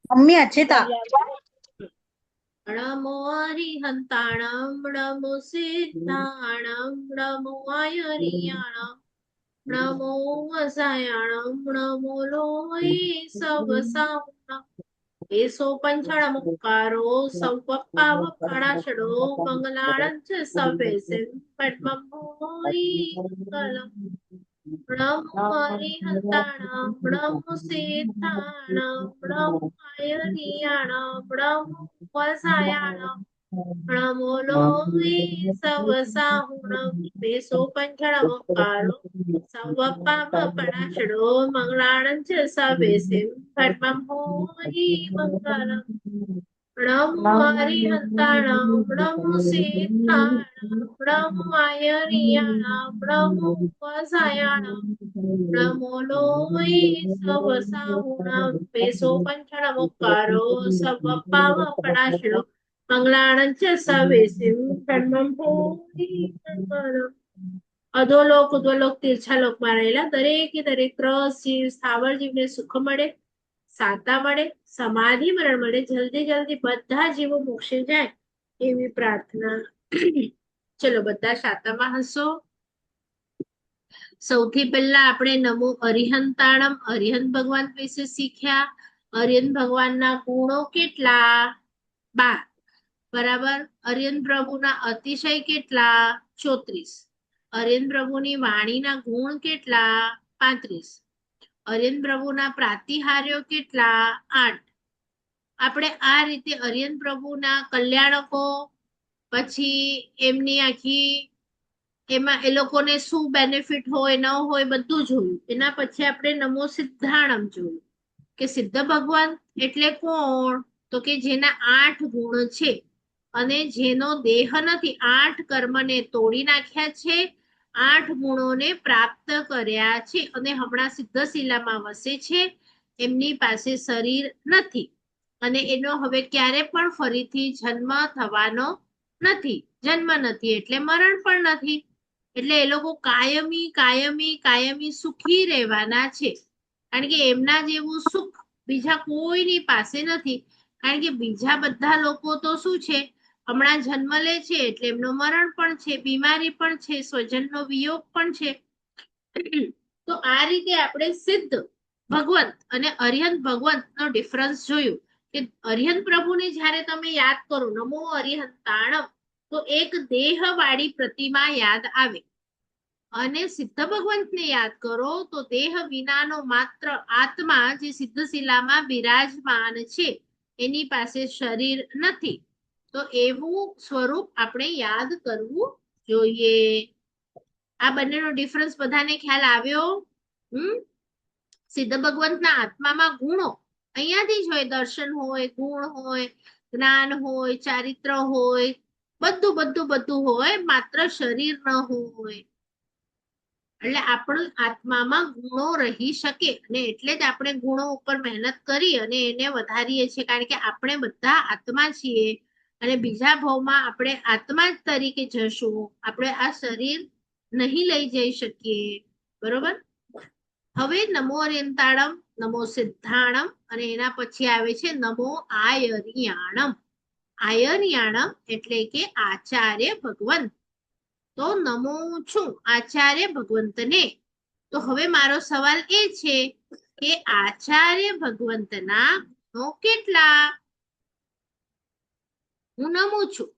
Mummy અચેતા નમો હરિહંતાણમ નમો સિદ્ધાણમ નમો આયરિયાણમ નમો વસાયાણમ નમો લોહી સવસાવણમ એસો પંચણ મુક્કારો સૌપપ્પા વપણાશડો મંગલાળં ચ save sim પદ્મમ મોરી મંગલમ નમો હરિહંતાણમ નમો સિદ્ધાણમ નમો આયરિયાણમ નમો વસાયાણમ નમો લોહી સવસાહુણમ બેસો પંચણ મુક્કારો સૌપપ્પા વપણાશડો મંગલાળં ચ સવે સિમ પદ્મમ મોરી મંગલમ નમો હરિહંતાણમ નમો સિદ્ધાણમ નમો આયરિયાણમ નમો વસાયાણમ નમો લોહી સવસાહુણમ બેસો પંચણ મુક્કારો સવપ્પાવ પણાશડો મંગલાણં ચ સવે સિમ પદ્મમ ભૂમિ મંગલમ અધોલોક ઉદ્વલોક તીર્છાલોક માં રહેલા દરેકે દરેક ત્રસ જીવ સ્થાવર જીવને સુખ મળે, શાંતા મળે, સમાધિ મરણ મળે, જલ્દી જલ્દી બધા જીવો મોક્ષે જાય એવી પ્રાર્થના. ચલો બધા શાંતામાં હસો. સૌથી પહેલા આપણે નમો અરિહંતાણમ અરિહંત ભગવાન વિશે શીખ્યા. અરિહંત ભગવાનના ગુણો કેટલા? 12. બરાબર. અરિહંત પ્રભુના અતિશય કેટલા? 34. અરિહંત પ્રભુની વાણીના ગુણ કેટલા? 35. અરિહંત પ્રભુના પ્રાતિહાર્યો કેટલા? 8. આપણે આ રીતે અરિહંત પ્રભુના કલ્યાણકો, પછી એમની આખી એમાં એ લોકોને શું બેનિફિટ હોય ન હોય બધું જોયું. એના પછી આપણે નમો સિદ્ધાણમ જોયું કે સિદ્ધ ભગવાન એટલે કોણ? તો કે જેના 8 ગુણ છે અને જેનો દેહ નથી, 8 કર્મને તોડી નાખ્યા છે, 8 ગુણોને પ્રાપ્ત કર્યા છે અને હમણાં સિદ્ધ શિલામાં વસે છે. એમની પાસે શરીર નથી અને એનો હવે ક્યારે પણ ફરીથી જન્મ થવાનો નથી. જન્મ નથી એટલે મરણ પણ નથી. એટલે એ લોકો કાયમી કાયમી કાયમી સુખી રહેવાના છે. કારણ કે એમના જેવું સુખ બીજા કોઈની પાસે નથી. કારણ કે બીજા બધા લોકો તો શું છે, હમણાં જન્મ લે છે એટલે એમનું મરણ પણ છે, બીમારી પણ છે, સ્વજનનો વિયોગ પણ છે. તો આ રીતે આપણે સિદ્ધ ભગવંત અને અરિહંત ભગવંત નો ડિફરન્સ જોયું કે અરિહંત પ્રભુને જ્યારે તમે યાદ કરો નમો અરિહંતાણમ, તો એક દેહ વાળી પ્રતિમા યાદ આવે. અને સિદ્ધ ભગવંતને યાદ કરો તો દેહ વિનાનો માત્ર આત્મા જે સિદ્ધ શિલામાં બિરાજમાન છે, એની પાસે શરીર નથી. તો એવું સ્વરૂપ આપણે યાદ કરવું જોઈએ. આ બંનેનો ડિફરન્સ બધાને ખ્યાલ આવ્યો? સિદ્ધ ભગવંતના આત્મામાં ગુણો અહીંયાથી જ હોય, દર્શન હોય, ગુણ હોય, જ્ઞાન હોય, ચારિત્ર હોય, બધું બધું બધું હોય, માત્ર શરીર ન હોય. એટલે આપણું આત્મામાં ગુણો રહી શકે અને એટલે જ આપણે ગુણો ઉપર મહેનત કરી અને એને વધારીએ છીએ. કારણ કે આપણે બધા આત્મા છીએ અને બીજા ભાવમાં આપણે આત્મા જ તરીકે જશું. આપણે આ શરીર નહીં લઈ જઈ શકીએ. બરોબર. હવે નમો અરિયંતાણમ, નમો સિદ્ધાણમ અને એના પછી આવે છે નમો આયરિયાણમ. આયરિયાણમ એટલે કે આચાર્ય ભગવંત. તો નમો છું આચાર્ય ભગવંતને. તો હવે મારો સવાલ એ છે કે આચાર્ય ભગવંતના ગુણો કેટલા? હું નમું છું.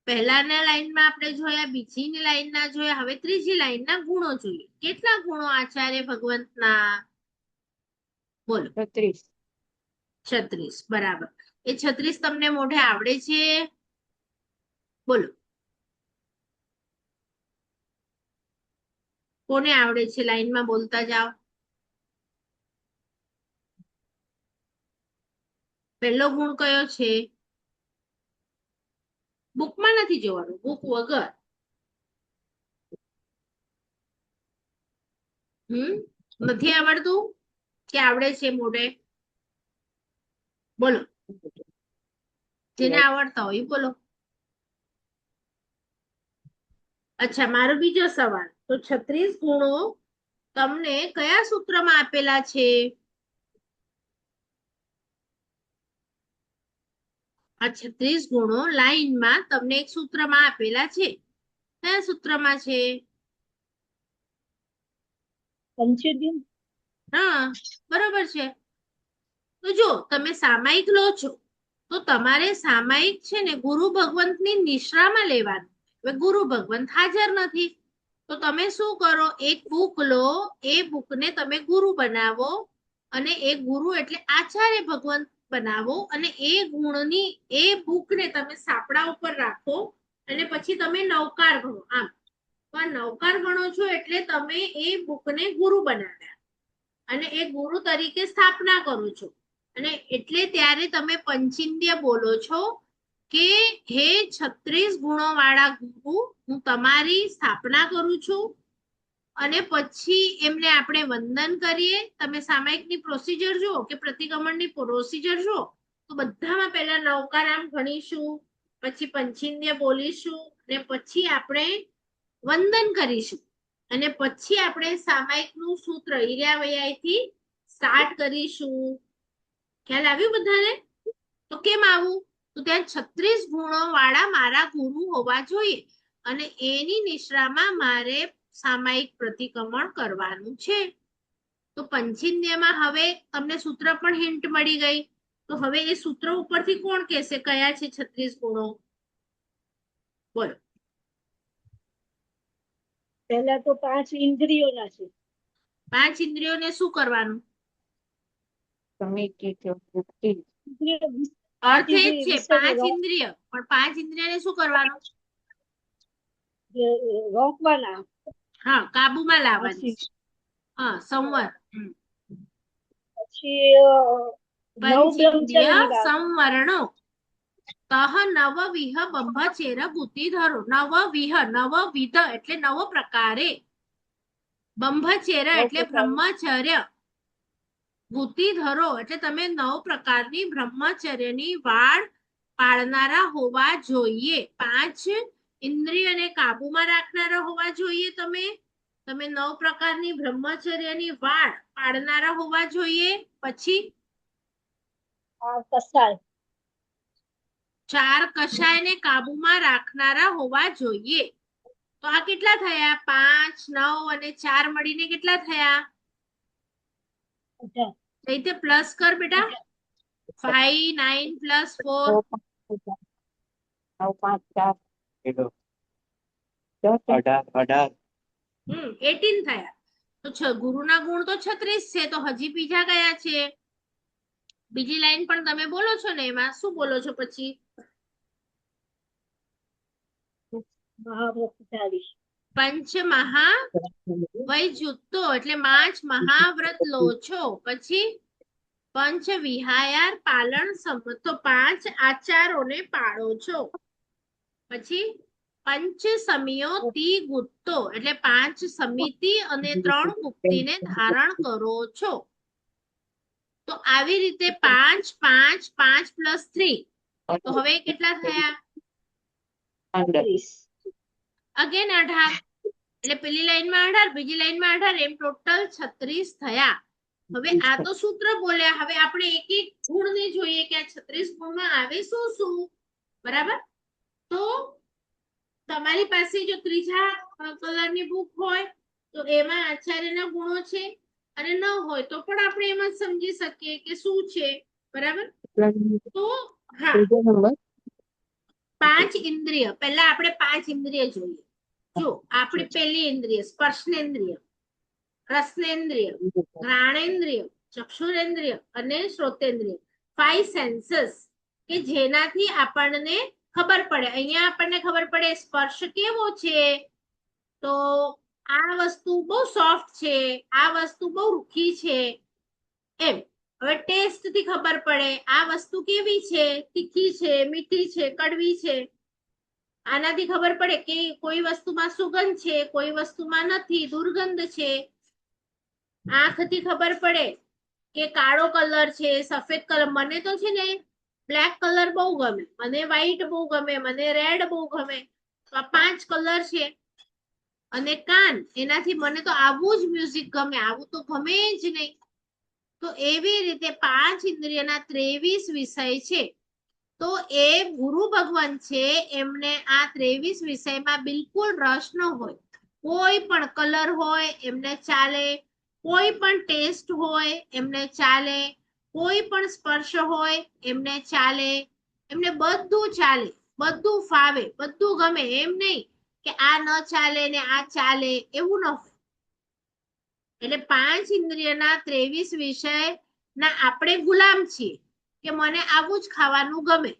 પહેલાના લાઈનમાં આપણે જોયા, બીજીની લાઈનના જોયા, હવે ત્રીજી લાઈનના ગુણો જોઈએ. કેટલા ગુણો આચાર્ય ભગવંતના? બોલો. 36. 36. બરાબર. એ 36 તમને મોઢે આવડે છે? બોલો. કોને આવડે છે? લાઈનમાં બોલતા જાઓ. પહેલો ગુણ કયો છે? બુકમાં નથી જોવાનું, બુક વગર. નથી આવડતું કે આવડે છે મોઢે? બોલો. જેને આવડતા હોય બોલો. અચ્છા, મારો બીજો સવાલ. તો 36 ગુણો તમને કયા સૂત્રમાં આપેલા છે? આ 36 ગુણો લાઈનમાં તમને એક સૂત્રમાં આપેલા છે. કયા સૂત્રમાં છે? પંચોતેર. હા, બરોબર છે. તો જો તમે સામાયિક લો છો તો તમારે સામાયિક છે ને ગુરુ ભગવંતની નિશ્રામાં લેવાનું. હવે ગુરુ ભગવંત હાજર નથી તો તમે શું કરો, એક બુક લો, એ બુકને તમે ગુરુ બનાવો અને એ ગુરુ એટલે આચાર્ય ભગવંત બનાવો અને એ ગુણની એ બુકને તમે સાપડા ઉપર રાખો અને પછી તમે નવકાર ગણો. આમ તો આ નવકાર ગણો છો એટલે તમે એ બુકને ગુરુ બનાવ્યા અને એ ગુરુ તરીકે સ્થાપના કરો છો અને એટલે ત્યારે તમે પંચિંદ્ય બોલો છો કે હે 36 ગુણો વાળા ગુરુ, હું તમારી સ્થાપના કરું છું. અને પછી એમને આપણે વંદન કરીએ. તમે સામાયિકની પ્રોસિજર જુઓ કે પ્રતિક્રમણની પ્રોસિજર જુઓ તો બધામાં પહેલા નવકારામ ગણીશું, પછી પંચિંદ્ય બોલીશું અને પછી આપણે વંદન કરીશું અને પછી આપણે સામાયિકનું સૂત્ર ઈર્યાવૈયાથી સ્ટાર્ટ કરીશું. ખ્યાલ આવ્યું બધાને? તો કેમ આવું? તો ત્યાં 36 ગુણો વાળા મારા ગુરુ હોવા જોઈએ અને એની નિશ્રામાં મારે સામાયિક પ્રતિક્રમણ કરવાનું છે. તો પંચિંદ્યમાં હવે તમને સૂત્ર પણ હિન્ટ મળી ગઈ. તો હવે એ સૂત્ર ઉપરથી કોણ કહેશે કયા છે 36 ગુણો? બોલો. પહેલા તો 5 ઇન્દ્રિયોના છે. 5 ઇન્દ્રિયોને શું કરવાનું? અર્થ એ જ છે 5 ઇન્દ્રિય, પણ 5 ઇન્દ્રિયને શું કરવાનું? રોકવાના. હા, કાબુમાં લાવવાની. હા, સંવર. પછી નવ પંચિંદ્રિય બ્રહ્મચર્યની વાત. સંવરણો તહ નવ વિહ બંભચેર બુદ્ધિ ધરો. નવ વિહ, નવ વિધ એટલે નવ પ્રકારે, બંભચેર એટલે બ્રહ્મચર્ય, બુદ્ધિ ધરો એટલે તમે 9 પ્રકારની બ્રહ્મચર્યની વાડ પાળનારા હોવા જોઈએ. 5 ઇન્દ્રિયને કાબુમાં રાખનારા હોવા જોઈએ. તમે 9 પ્રકારની બ્રહ્મચર્યની વાડ પાળનારા હોવા જોઈએ. પછી કસાય. 4 કષાયને કાબુમાં રાખનારા હોવા જોઈએ. તો આ કેટલા થયા? 5, 9 અને 4 મળીને કેટલા થયા? રીતે પ્લસ કર બેટા. 5, 9 પ્લસ 4 18 થયા. તો ગુરુના ગુણ તો 36 છે. તો હજી બીજા કયા છે? બીજી લાઈન પણ તમે બોલો છો ને, એમાં શું બોલો છો પછી? પંચ મહા વૈજુક્તો એટલે 5 મહાવ્રત લો છો. પછી પંચ વિહાયાર પાલન સમતો 5 આચારોને પાળો છો. પછી પંચ સમિયો તી ગુપ્તો એટલે 5 સમિતિ અને 3 ગુપ્તીને ધારણ કરો છો. તો આવી રીતે 5 5 5 પ્લસ 3 તો હવે કેટલા થયા? અગેન 18. એટલે પેલી લાઈનમાં 18, બીજી લાઈનમાં 18, એમ ટોટલ 36 થયા. હવે આ તો સૂત્ર બોલ્યા. હવે આપણે એક એક ગુણને જોઈએ કે આ 36 ગુણમાં આવે શું શું. બરાબર? તો તમારી પાસે જો ત્રીજા કલરની બુક હોય તો એમાં આચાર્યના ગુણો છે અને ન હોય તો પણ આપણે એમ જ સમજી શકીએ કે શું છે. બરાબર? તો હા, 5 ઇન્દ્રિય. પહેલા આપણે 5 ઇન્દ્રિય જોઈએ. જો આપણી પહેલી ઇન્દ્રિય સ્પર્શનેન્દ્રિય, રસનેન્દ્રિય, ઘ્રાણેન્દ્રિય, ચક્ષુરેન્દ્રિય અને શ્રોતેન્દ્રિય. 5 સેન્સસ કે જેનાથી આપણને ખબર પડે. અહીંયા આપણને ખબર પડે સ્પર્શ કેવો છે, તો આ વસ્તુ બહુ સોફ્ટ છે, આ વસ્તુ બહુ રૂખી છે એમ. હવે ટેસ્ટ થી ખબર પડે આ વસ્તુ કેવી છે, તીખી છે, મીઠી છે, કડવી છે. આનાથી ખબર પડે કે કોઈ વસ્તુમાં સુગંધ છે, કોઈ વસ્તુમાં નથી, દુર્ગંધ છે. આંખથી ખબર પડે કે કાળો કલર છે, સફેદ કલર. મને તો છે ને બ્લેક કલર બહુ ગમે, મને વ્હાઈટ બહુ ગમે, મને રેડ બહુ ગમે. તો આ 5 કલર છે. અને કાન, એનાથી મને તો આવું જ મ્યુઝિક ગમે, આવું તો ગમે જ નહીં. તો એવી રીતે 5 ઇન્દ્રિયના 23 વિષય છે. તો એ ગુરુ ભગવાન છે, એમને આ 23 વિષયમાં બિલકુલ રસ ન હોય. કોઈ પણ કલર હોય એમને ચાલે, કોઈ પણ ટેસ્ટ હોય એમને ચાલે, કોઈ પણ સ્પર્શ હોય એમને ચાલે, એમને બધું ચાલે, બધું ફાવે, બધું ગમે. એમ નહીં કે આ ન ચાલે ને આ ચાલે, એવું ન હોય. એટલે 5 ઇન્દ્રિયના 23 વિષય ના આપણે ગુલામ છીએ કે મને આવું જ ખાવાનું ગમે,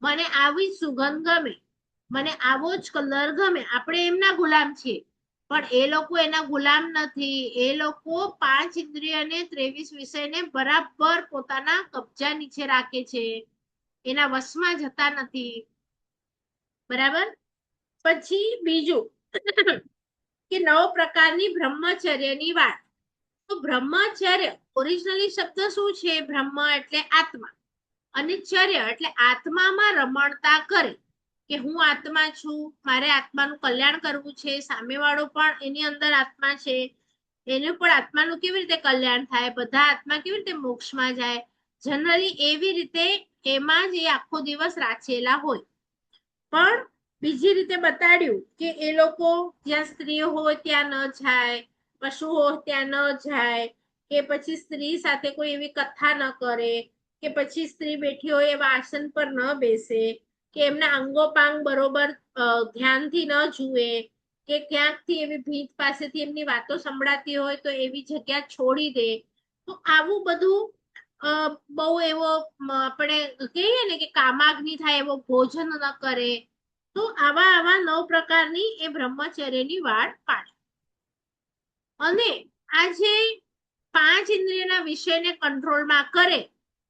મને આવી જ સુગંધ ગમે, મને આવો જ કલર ગમે. આપણે એમના ગુલામ છીએ, પણ એ લોકો એના ગુલામ નથી. એ લોકો 5 ઇન્દ્રિય અને 23 વિષયને બરાબર પોતાના કબજા નીચે રાખે છે, એના વશમાં જતા નથી. બરાબર. પછી બીજું કે 9 પ્રકારની બ્રહ્મચર્યની વાત. તો બ્રહ્મચર્ય ઓરિજિનલી શબ્દ શું છે? બ્રહ્મ એટલે આત્મા, અને ચર્ય એટલે આત્મામાં રમણતા કરે, કે હું આત્મા છું, મારે આત્માનું કલ્યાણ કરવું છે, સામેવાળો પણ એની અંદર આત્મા છે, એનું પણ આત્માનું કેવી રીતે કલ્યાણ થાય, બધા આત્મા કેવી રીતે મોક્ષમાં જાય. જનરલી એવી રીતે એમાં જ એ આખો દિવસ રાચેલા હોય. પણ બીજી રીતે બતાડ્યું કે એ લોકો જ્યાં સ્ત્રીઓ હોય ત્યાં ન જાય, પશુ હોય ત્યાં ન જાય, કે પછી સ્ત્રી સાથે કોઈ એવી કથા ન કરે, કે પછી સ્ત્રી બેઠી હોય એવા આસન પર ન બેસે, કે એમના અંગોપાંગ બરોબર ધ્યાનથી ન જુએ, કે ક્યાંકથી એવી ભીત પાસેથી એમની વાતો સંભળાતી હોય તો એવી જગ્યા છોડી દે. તો આવું બધું બહુ એવો આપણે કહીએ ને કે કામાગ્નિ થાય એવો ભોજન ન કરે. તો આવા 9 પ્રકારની એ બ્રહ્મચર્યની વાડ પાડે. અને આ જે 5 ઇન્દ્રિયના વિષયને કંટ્રોલમાં કરે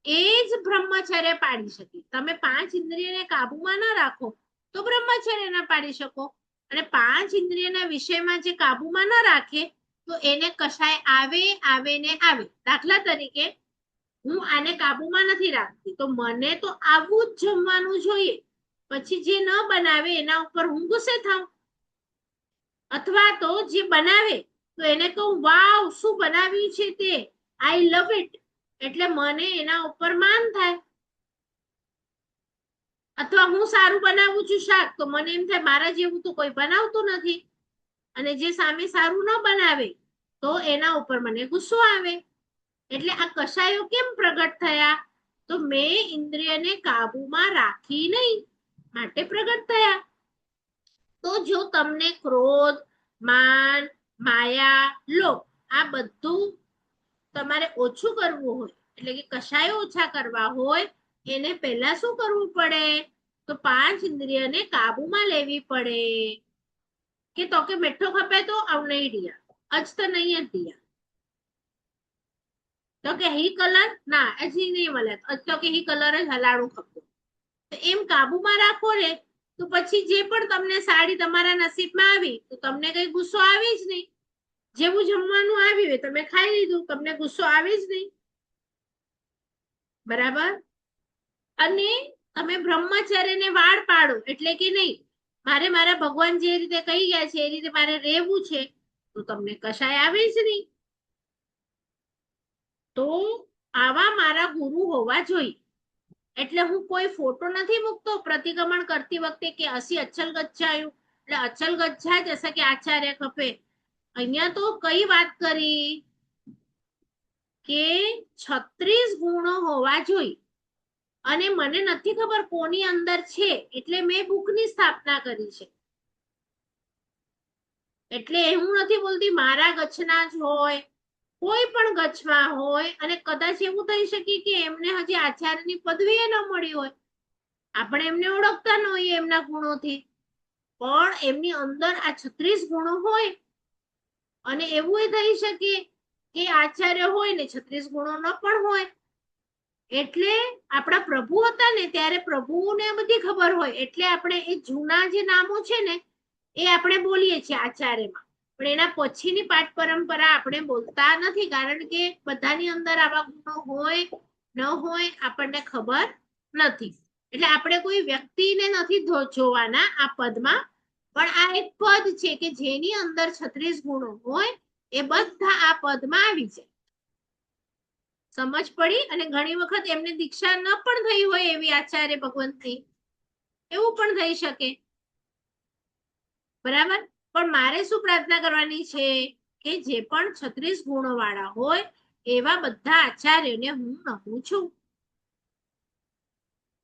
એ જ બ્રહ્મચર્ય પાડી શકે. તમે 5 ઇન્દ્રિયને કાબુમાં ના રાખો તો બ્રહ્મચર્ય ના પાડી શકો. અને 5 ઇન્દ્રિયના વિષયમાં જે કાબુમાં ના રાખે તો એને કશાય આવે ને આવે. દાખલા તરીકે હું આને કાબુમાં નથી રાખતી, તો મને તો આવું જ જમવાનું જોઈએ, પછી જે ન બનાવે એના ઉપર હું ગુસ્સે થાઉં. અથવા તો જે બનાવે તો એને કહું વાવ શું બનાવ્યું છે તે, આઈ લવ ઇટ, એટલે મને એના ઉપર માન થાય. અથવા હું સારું બનાવું છું શાક, તો મને એમ થાય મારા જેવું તો કોઈ બનાવતું નથી, અને જે સામે સારું ન બનાવે તો એના ઉપર મને ગુસ્સો આવે. એટલે આ કશાયો કેમ પ્રગટ થયા? તો મેં ઇન્દ્રિયને કાબુમાં રાખી નહીં, માટે પ્રગટ થયા. તો જો તમને ક્રોધ, માન, માયા, લોભ આ બધું તમારે ઓછું કરવું હોય, એટલે કે કશાયો ઓછા કરવા હોય, એને પહેલા શું કરવું પડે? તો 5 ઇન્દ્રિયને કાબુમાં લેવી પડે. કે તો કે મીઠો ખપે તો આવ નહીં દિયા, અજ તો નહીં દિયા, તો કે હી કલર ના હજી નહીં મળે, તો કે હી કલર જ હલાડું ખપતો. તો એમ કાબુમાં રાખો ને, તો પછી જે પણ તમને સાડી તમારા નસીબમાં આવી તો તમને કઈ ગુસ્સો આવી જ નહીં. જેવું જમવાનું આવ્યું હોય તમે ખાઈ લીધું, તમને ગુસ્સો આવી જ નહીં. બરાબર. અને તમે બ્રહ્મચર્યને વાડ પાડો, એટલે કે નહીં મારે મારા ભગવાન જે રીતે કહી ગયા છે એ રીતે મારે રહેવું છે, તો તમને કશાય આવે જ નહીં. તો આવા મારા ગુરુ હોવા જોઈએ. એટલે હું કોઈ ફોટો નથી મૂકતો પ્રતિક્રમણ કરતી વખતે કે અસી અચલ ગચ્છાયું, એટલે અચલ ગચ્છા જૈસા કે આચાર્ય ખપે. અહીંયા તો કઈ વાત કરી કે 36 ગુણો હોવા જોઈએ. અને મને નથી ખબર કોની અંદર છે, એટલે મેં બુકની સ્થાપના કરી છે. એટલે હું નથી બોલતી મારા ગચ્છના જ હોય, કોઈ પણ ગચ્છમાં હોય, અને કદાચ એવું થઈ શકે કે એમને હજી આચાર્યની પદવી ન મળી હોય, આપણે એમને ઓળખતા ન હોઈએ એમના ગુણોથી, પણ એમની અંદર આ 36 ગુણો હોય. અને એવું થઈ શકે કે આચાર્ય હોય ને 36 ગુણો ન પણ હોય. એટલે આપણા પ્રભુ હતા ને ત્યારે પ્રભુને બધી ખબર હોય, એટલે આપણે એ જૂના જે નામો છે ને એ આપણે બોલીએ છીએ આચાર્યમાં, પણ એના પછીની પાઠ પરંપરા આપણે બોલતા નથી, કારણ કે બધાની અંદર આવા ગુણો હોય ન હોય આપણને ખબર નથી. એટલે આપણે કોઈ વ્યક્તિને નથી જોવાના આ પદમાં, પણ આ એક પદ છે કે જેની અંદર 36 ગુણો હોય, એ બધા આ પદમાં આવી જાય. સમજ પડી? અને ઘણી વખત એમને દીક્ષા ન પણ થઈ હોય એવી આચાર્ય ભગવંતની, એવું પણ થઈ શકે, બરાબર? પણ મારે શું પ્રાર્થના કરવાની છે કે જે પણ 36 ગુણો વાળા હોય એવા બધા આચાર્યોને હું નમું છું.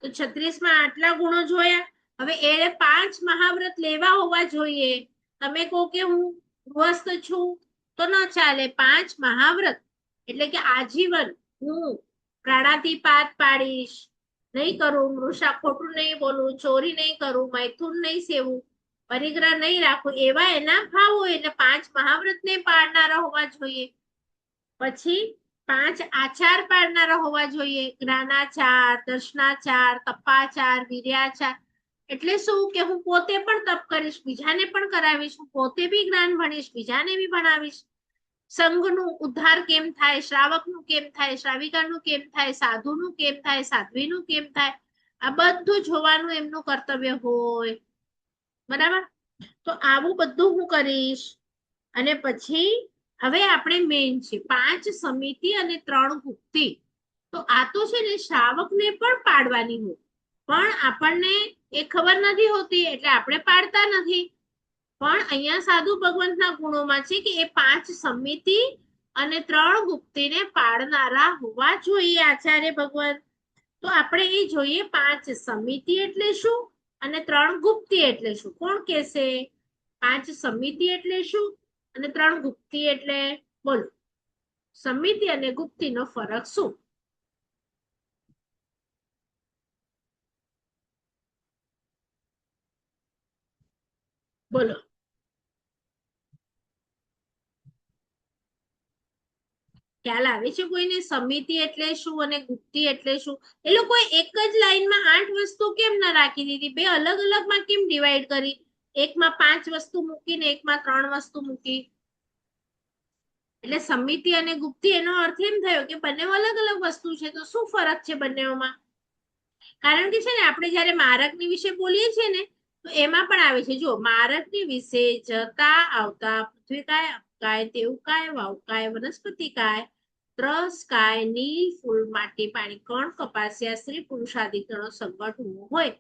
તો 36 માં આટલા ગુણો જોયા. હવે એને 5 મહાવ્રત લેવા હોવા જોઈએ. તમે કહો કે હું ગૃહસ્થ છું તો ન ચાલે. 5 મહાવ્રત એટલે કે આજીવન હું પ્રાણાતિપાત પાડીશ, નહીં કરું, મૃષા ખોટું નહીં બોલું, ચોરી નહીં કરું, મૈથુન નહીં સેવું, પરિગ્રહ નહીં રાખું, એવા એના ભાવ હોય. એટલે 5 મહાવ્રત ને પાડનારા હોવા જોઈએ. પછી 5 આચાર પાડનારા હોવા જોઈએ. જ્ઞાનાચાર, દર્શનાચાર, તપાચાર, વિર્યાચાર. એટલે શું કે હું પોતે પણ તપ કરીશ, બીજાને પણ કરાવીશ, હું પોતે બી જ્ઞાન ભણીશ, બીજાને બી ભણાવીશ. સંઘનું ઉદ્ધાર કેમ થાય, શ્રાવકનું કેમ થાય, શ્રાવિકાનું કેમ થાય, સાધુનું કેમ થાય, સાધ્વીનું કેમ થાય, આ બધું જોવાનું એમનું કર્તવ્ય હોય, બરાબર? તો આવું બધું હું કરીશ. અને પછી હવે આપણે મેઇન છે 5 સમિતિ અને 3 ગુપ્તિ. તો આ તો છે ને શ્રાવકને પણ પાડવાની હોય, પણ આપણને એ ખબર નથી હોતી એટલે આપણે પાડતા નથી. પણ અહીંયા સાધુ ભગવંતના ગુણોમાં છે કે એ 5 સમિતિ અને 3 ગુપ્તિને પાડનારા હોવા જોઈએ આચાર્ય ભગવંત. તો આપણે એ જોઈએ 5 સમિતિ એટલે શું અને 3 ગુપ્તિ એટલે શું. કોણ કહેશે? 5 સમિતિ એટલે શું અને 3 ગુપ્તિ એટલે? બોલો, સમિતિ અને ગુપ્તિનો ફરક શું? બોલો. ખ્યાલ આવે છે કોઈને? સમિતિ એટલે શું અને ગુપ્તિ એટલે શું? એ લોકોએ એક જ લાઈનમાં 8 વસ્તુ કેમ ના રાખી દીધી? બે અલગ અલગમાં કેમ ડિવાઈડ કરી? એકમાં 5 વસ્તુ મૂકીને એકમાં 3 વસ્તુ મૂકી. એટલે સમિતિ અને ગુપ્તિ એનો અર્થ એમ થયો કે બંને અલગ અલગ વસ્તુ છે. તો શું ફરક છે બંનેમાં? કારણ કે છે ને આપણે જયારે મારકની વિશે બોલીએ છીએ ને તો એમાં પણ આવે છે. જો મારકની વિશે જતા આવતા પૃથ્વીકાય, અપકાય, તેવકાય, વાવકાય, વનસ્પતિકાય, ત્રસકાય, નીલ, ફૂલ, માટી, પાણી, કણ, કપાસિયા, સ્ત્રી પુરુષાદિ ગણો સંકટ હોય.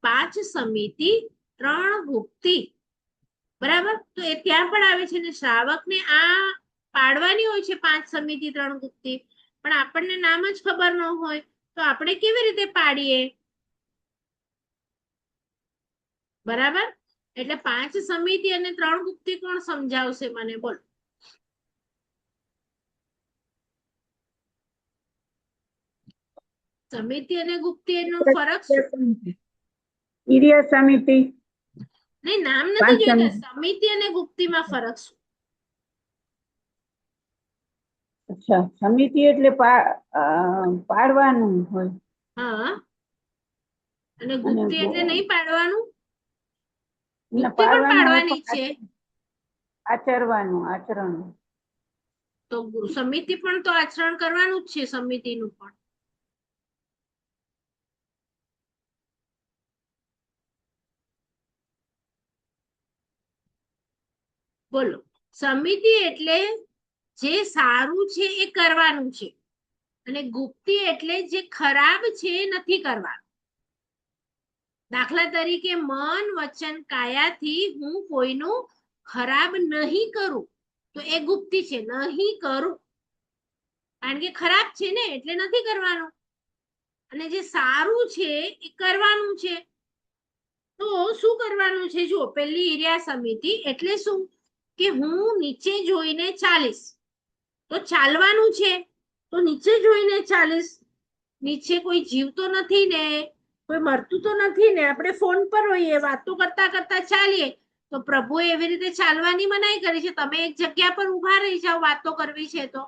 5 સમિતિ 3 ગુપ્તિ, બરાબર? તો એ ત્યાં પણ આવે છે ને શ્રાવકને આ પાડવાની હોય છે 5 સમિતિ 3 ગુપ્તિ, પણ આપણને નામ જ ખબર ન હોય તો આપણે કેવી રીતે પાડીએ? બરાબર? એટલે 5 સમિતિ અને 3 ગુપ્તિ કોણ સમજાવશે મને? બોલ. સમિતિ અને ગુપ્તિ એનો ફરક શું? ઈર્ય સમિતિ. નહીં, નામ નથી જોઈતા. સમિતિ અને ગુપ્તિમાં ફરક શું? અચ્છા, સમિતિ એટલે પાડવાનું હોય. હા, અને ગુપ્તિ એટલે નહીં પાડવાનું. ગુપ્તિ પણ પાડવાનું પાડવાની છે આચરવાનું, આચરણ. તો સમિતિ પણ તો આચરણ કરવાનું જ છે, સમિતિનું પણ. બોલો. સમિતિ એટલે જે સારું છે એ કરવાનું છે અને ગુપ્તિ એટલે જે ખરાબ છે એ નથી કરવાનું. દાખલા તરીકે મન, વચન, કાયાથી હું કોઈનું ખરાબ નહીં કરું તો એ ગુપ્તિ છે. નહીં કરું કારણ કે ખરાબ છે ને એટલે નથી કરવાનું. અને જે સારું છે એ કરવાનું છે. તો શું કરવાનું છે? જો પેલી ઈર્યા સમિતિ એટલે શું કે હું નીચે જોઈને ચાલીશ તો ચાલવાનું છે. તો નીચે જોઈને ચાલીશ. નીચે કોઈ જીવતો નથી ને, કોઈ મરતું તો નથી ને, આપણે ફોન પર હોઈએ, વાતો કરતા કરતા ચાલીએ તો પ્રભુએ એવી રીતે ચાલવાની મનાઈ કરી છે. તમે એક જગ્યા પર ઉભા રહી જાઓ વાતો કરવી છે તો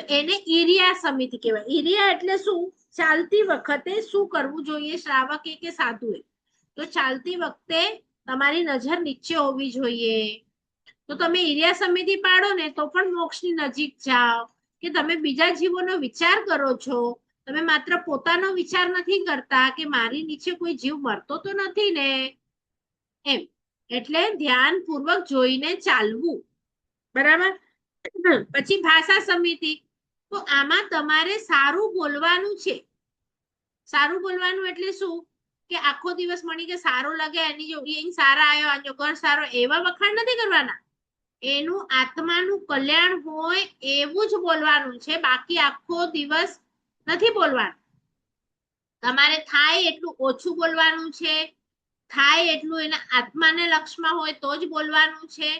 એને ઈર્યા સમિતિ કહેવાય. ઈર્યા એટલે શું? ચાલતી વખતે શું કરવું જોઈએ શ્રાવકે કે સાધુએ? તો ચાલતી વખતે તમારી નજર નીચે હોવી જોઈએ. તો તમે ઈર્યા સમિતિ પાડો ને તો પણ મોક્ષની નજીક જાઓ. કે તમે બીજા જીવોનો વિચાર કરો છો, તમે માત્ર પોતાનો વિચાર નથી કરતા કે મારી નીચે કોઈ જીવ મરતો તો નથી ને, એમ. એટલે ધ્યાનપૂર્વક જોઈને ચાલવું, બરાબર? પછી ભાષા સમિતિ તો આમાં તમારે સારું બોલવાનું છે. સારું બોલવાનું એટલે શું કે આખો દિવસ મને કે સારો લાગે એની જો એ સારા આવ્યો આજો ઘર સારો એવા વખાણ નથી કરવાના. એનું આત્માનું કલ્યાણ હોય એવું જ બોલવાનું છે, બાકી આખો દિવસ નથી બોલવાનું. તમારે થાય એટલું ઓછું બોલવાનું છે, થાય એટલું એના આત્માને લક્ષમાં હોય તો જ બોલવાનું છે.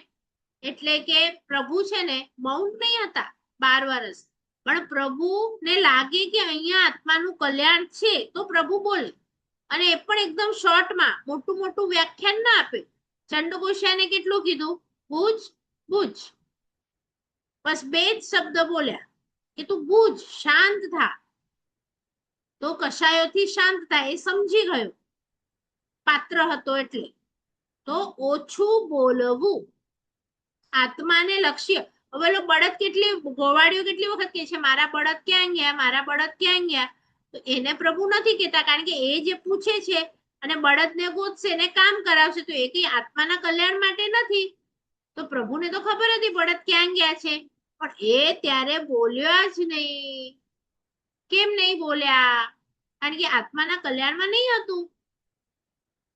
એટલે કે પ્રભુ છે ને મૌન નહીં હતા 12 વર્ષ, પણ પ્રભુને લાગે કે અહીંયા આત્માનું કલ્યાણ છે તો પ્રભુ બોલે, અને એ પણ એકદમ શોર્ટમાં, મોટું મોટું વ્યાખ્યાન ના આપે. ચંડઘોષાને કેટલું કીધું? બુજ બુજ, બસ 2 જ શબ્દ બોલ્યા કે તું બુજ, શાંત થા. તો કશાયોથી શાંત થાય એ સમજી ગયો, પાત્ર હતો એટલે. તો ઓછું બોલવું, આત્માને લક્ષ્ય. હવે લો બળદ કેટલી ગોવાળીઓ કેટલી વખત કહે છે મારા બળદ ક્યાં ગયા, મારા બળદ ક્યાં ગયા? તો એને પ્રભુ નથી કહેતા, કારણ કે એ જે પૂછે છે અને બળદને ગોતશે ને કામ કરાવશે, તો એ કઈ આત્માના કલ્યાણ માટે નથી. તો પ્રભુને તો ખબર હતી બળદ ક્યાં ગયા છે, પણ એ ત્યારે બોલ્યા જ નહીં. કેમ નહીં બોલ્યા? કારણ કે આત્માના કલ્યાણમાં નહીં હતું.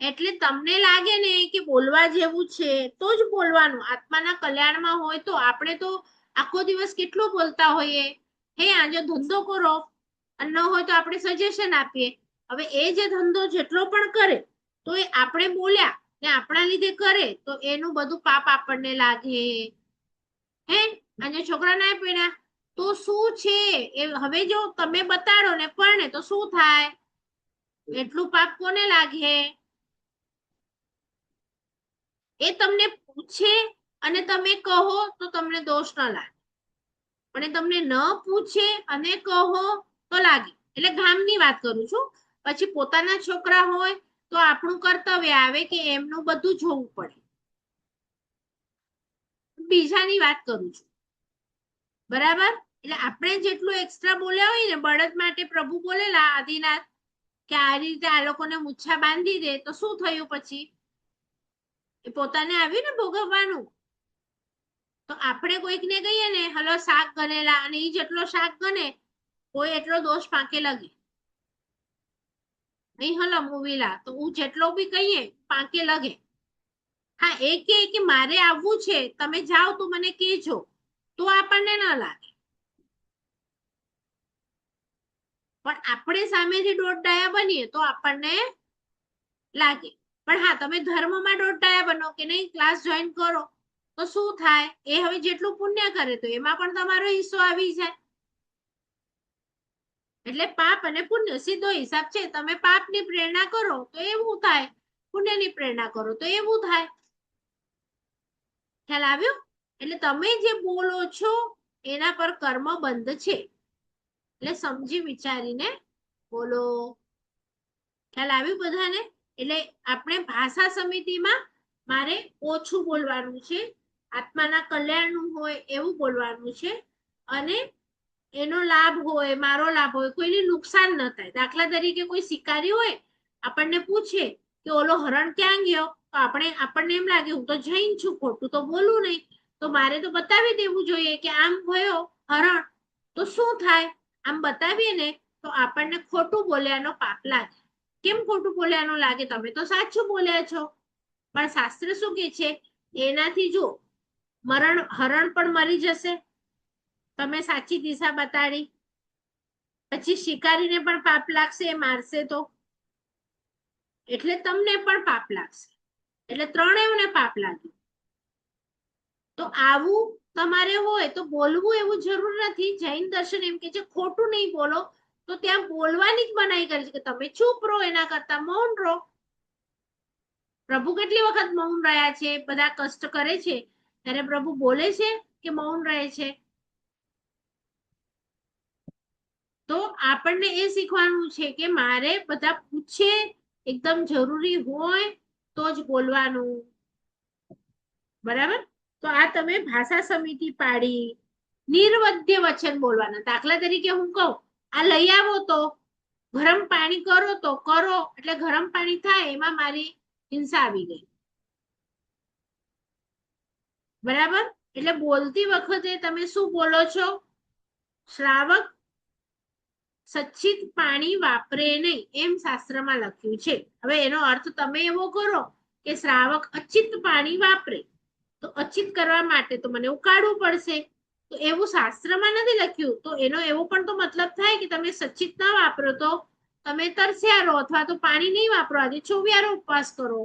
એટલે તમને લાગે ને કે બોલવા જેવું છે તો જ બોલવાનું, આત્માના કલ્યાણમાં હોય તો. આપણે તો આખો દિવસ કેટલું બોલતા હોઈએ, હે આજે ધંધો કરો, અને ન હોય તો આપણે સજેશન આપીએ. હવે એ જે ધંધો જેટલો પણ કરે તો એ આપણે બોલ્યા ને આપણા લીધે કરે તો એનું બધું પાપ આપણને લાગે. હે આજે છોકરા ના પડ્યા તો શું છે એ હવે જો તમે બતાડો ને પરણે તો શું થાય? એટલું પાપ કોને લાગે? એ તમને પૂછે અને તમે કહો તો તમને દોષ ન લાગે, પણ એ તમને ન પૂછે અને કહો તો લાગે. એટલે ગામની વાત કરું છું. પછી પોતાના છોકરા હોય તો આપણું કર્તવ્ય આવે કે એમનું બધું જોવું પડે. બીજાની વાત કરું છું, બરાબર? એટલે આપણે જેટલું એક્સ્ટ્રા બોલ્યા હોય ને, બળદ માટે પ્રભુ બોલેલા આદિનાથ કે આ રીતે આ લોકોને મૂછા બાંધી દે, તો શું થયું પછી? એ પોતાને આવ્યું ને ભોગવવાનું. તો આપણે કોઈકને કહીએ ને હલો શાક ગનેલા, અને ઈ જેટલો શાક ગને કોઈ એટલો દોષ પાંકે લગે નહીં. હલો મૂવીલા, તો હું જેટલો બી કહીએ પાંકે લગે. હા એ કે મારે આવવું છે, તમે જાઓ તો મને કહેજો, તો આપણને ન લાગે. પણ આપણે સામેથી દોઢ બનીએ તો આપણને લાગે. પણ હા તમે ધર્મમાં દોઢ બનો કે નહીં ક્લાસ જોઈન કરો તો શું થાય? એ હવે જેટલું પુણ્ય કરે તો એમાં પણ તમારો હિસ્સો આવી જાય. એટલે પાપ અને પુણ્ય સીધો હિસાબ છે. તમે પાપની પ્રેરણા કરો તો એવું થાય, પુણ્યની પ્રેરણા કરો તો એવું થાય. ખ્યાલ આવ્યો? એટલે તમે જે બોલો છો એના પર કર્મ બંધ છે, એટલે સમજી વિચારીને બોલો. ખ્યાલ આવ્યું બધાને? એટલે આપણે ભાષા સમિતિમાં મારે ઓછું બોલવાનું છે, આત્માના કલ્યાણનું હોય એવું બોલવાનું છે, અને એનો લાભ હોય, મારો લાભ હોય, કોઈને નુકસાન ન થાય. દાખલા તરીકે કોઈ શિકારી હોય, આપણને પૂછે કે ઓલો હરણ ક્યાં ગયો, તો આપણને એમ લાગે હું તો જૈન છું, ખોટું તો બોલું નહીં, તો મારે તો બતાવી દેવું જોઈએ કે આમ ગયો હરણ. તો શું થાય? આમ બતાવીએ ને તો આપણને ખોટું બોલ્યાનો પાપ લાગે. કેમ ખોટું બોલ્યાનો લાગે? તમે તો સાચું બોલ્યા છો. પણ શાસ્ત્ર શું કે છે? એનાથી જો હરણ પણ મરી જશે, તમે સાચી દિશા બતાડી. પછી શિકારીને પણ પાપ લાગશે, એ મારશે તો, એટલે તમને પણ પાપ લાગશે. એટલે ત્રણેયને પાપ લાગે. તો આવું તમારે હોય તો બોલવું એવું જરૂર નથી. જૈન દર્શન એમ કે છે ખોટું નહીં બોલો, તો ત્યાં બોલવાની જ મનાઈ કરે છે કે તમે ચૂપ રહો, એના કરતા મૌન રહો. પ્રભુ કેટલી વખત મૌન રહ્યા છે? બધા કષ્ટ કરે છે ત્યારે પ્રભુ બોલે છે કે મૌન રહે છે? તો આપણને એ શીખવાનું છે કે મારે બધા પૂછે એકદમ જરૂરી હોય તો જ બોલવાનું, બરાબર? તો આ તમે ભાષા સમિતિ પાડી. નિર્વધ્ય વચન બોલવાના. દાખલા તરીકે હું કહું આ લઈ આવો તો, ગરમ પાણી કરો તો કરો, એટલે ગરમ પાણી થાય એમાં મારી હિંસા આવી ગઈ, બરાબર? એટલે બોલતી વખતે તમે શું બોલો છો? શ્રાવક સચ્ચિત પાણી વાપરે નહીં એમ શાસ્ત્રમાં લખ્યું છે. હવે એનો અર્થ તમે એવો કરો કે શ્રાવક અચિત પાણી વાપરે, તો અચિત કરવા માટે તો મને ઉકાળવું પડશે. તો એવું શાસ્ત્રમાં નથી લખ્યું. તો એનો એવો પણ તો મતલબ થાય કે તમે સચ્ચિત ના વાપરો તો તમે તરસ્યા રહો, અથવા તો પાણી નહીં વાપરો, આજે ચોવિયારો ઉપવાસ કરો.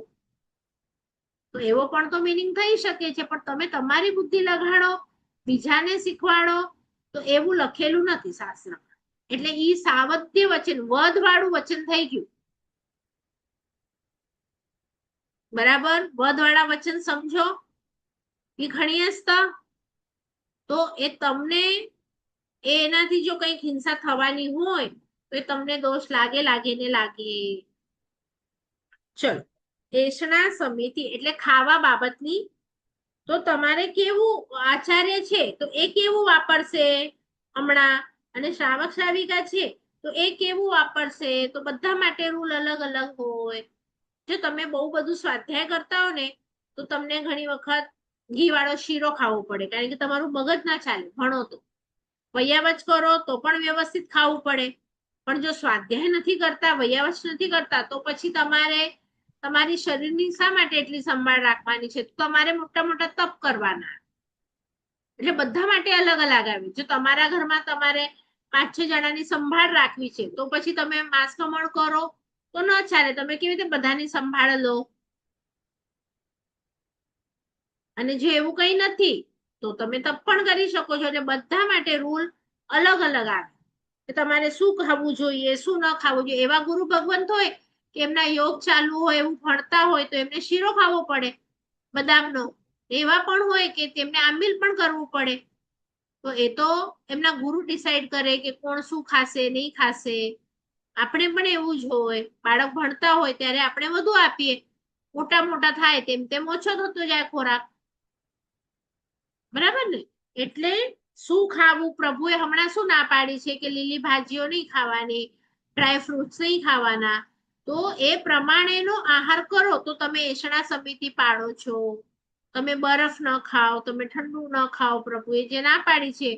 તો એવો પણ તો મીનિંગ થઈ શકે છે. પણ તમે તમારી બુદ્ધિ લગાડો, બીજાને શીખવાડો, તો એવું લખેલું નથી શાસ્ત્રમાં. એટલે ઈ સાવધ્ય વચન, વધ વાળું વચન થઈ ગયું. બરાબર? વધ વાળા વચન સમજો. ઈ ઘણીયસ્ત તો એ તમને એનાથી જો કઈક હિંસા થવાની હોય તો એ તમને દોષ લાગે ને લાગે. ચલો, એષણા સમિતિ એટલે ખાવા બાબતની. તો તમારે કેવું આચાર્ય છે તો એ કેવું વાપરશે હમણાં, અને શ્રાવક શ્રાવિકા છે તો એ કેવું વાપરશે. તો બધા માટે રૂલ અલગ અલગ હોય. જો તમે બહુ બધું સ્વાધ્યાય કરતા હો ને તો તમને ઘણી વખત ઘી વાળો શીરો ખાવો પડે, કારણ કે તમારું મગજ ના ચાલે. ભણો તો વૈયાવચ કરો તો પણ વ્યવસ્થિત ખાવું પડે. પણ જો સ્વાધ્યાય નથી કરતા, વૈયાવચ નથી કરતા, તો પછી તમારે તમારી શરીરની શા માટે એટલી સંભાળ રાખવાની છે? તમારે મોટા મોટા તપ કરવાના. એટલે બધા માટે અલગ અલગ આવે. જો તમારા ઘરમાં તમારે 5-6 જણાની સંભાળ રાખવી છે તો પછી તમે માંસ ખમણ કરો તો ન ચાલે. તમે કેવી રીતે બધાની સંભાળ લો? અને જો એવું કઈ નથી તો તમે તપ પણ કરી શકો છો. એટલે બધા માટે રૂલ અલગ અલગ આવે કે તમારે શું ખાવું જોઈએ, શું ન ખાવું જોઈએ. એવા ગુરુ ભગવંત હોય કે એમના યોગ ચાલુ હોય, એવું ભણતા હોય તો એમને શીરો ખાવો પડે બદામનો. એવા પણ હોય કે તેમને આંબીલ પણ કરવું પડે. તો એ તો એમના ગુરુ ડિસાઈડ કરે કે કોણ શું ખાશે નહીં ખાશે. આપણે પણ એવું જ હોય. બાળક ભણતા હોય ત્યારે આપણે વધુ આપીએ, મોટા મોટા થાય તેમ તેમ ઓછો થતો જાય ખોરાક. બરાબર ને? એટલે શું ખાવું, પ્રભુએ હમણાં શું ના પાડી છે કે લીલી ભાજીઓ નહીં ખાવાની, ડ્રાય ફ્રૂટ્સ નહીં ખાવાના. તો એ પ્રમાણેનો આહાર કરો તો તમે એષણા સમિતિ પાડો છો. તમે બરફ ન ખાઓ, તમે ઠંડુ ન ખાઓ. પ્રભુએ જે ના પાડી છે,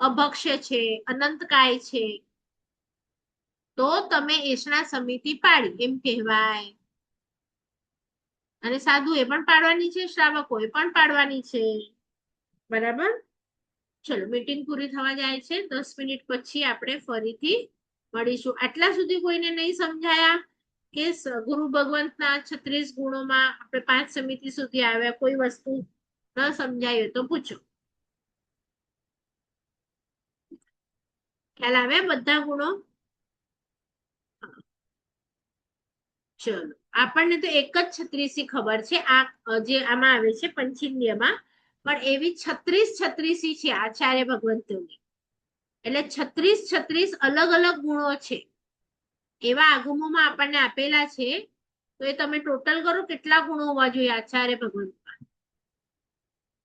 અભક્ષ્ય છે, અનંતકાય છે, તો તમે એષણા સમિતિ પાડી એમ કહેવાય. અને સાધુ એ પણ પાડવાની છે, શ્રાવકો એ પણ પાડવાની છે. બરાબર? ચલો, મીટિંગ પૂરી થવા જાય છે. 10 મિનિટ પછી આપણે ફરીથી મળીશું. આટલા સુધી કોઈને નહીં સમજાયા કે ગુરુ ભગવંતના 36 ગુણોમાં આપણે 5 સમિતિ સુધી આવ્યા, કોઈ વસ્તુ ન સમજાય તો પૂછો. ખ્યાલ આવે બધા ગુણો? ચલો, આપણને તો એક જ 36 ખબર છે, આ જે આમાં આવે છે પંચિન્દ્રિયમાં. પણ એવી 36 છે આચાર્ય ભગવંતોની. એટલે 36 અલગ અલગ ગુણો છે. એવા આગમોમાં આપણને આપેલા છે. તો એ તમે ટોટલ કરો કેટલા ગુણો હોવા જોઈએ આચાર્ય ભગવંતમાં.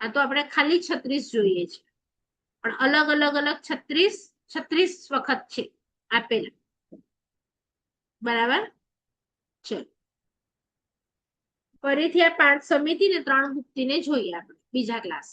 આ તો આપણે ખાલી 36 જોઈએ છે, પણ અલગ અલગ 36 વખત છે આપેલા. બરાબર? ચલો, ફરીથી આ 5 સમિતિ ને 3 ગુપ્તીને જોઈએ આપણે બીજા ક્લાસ.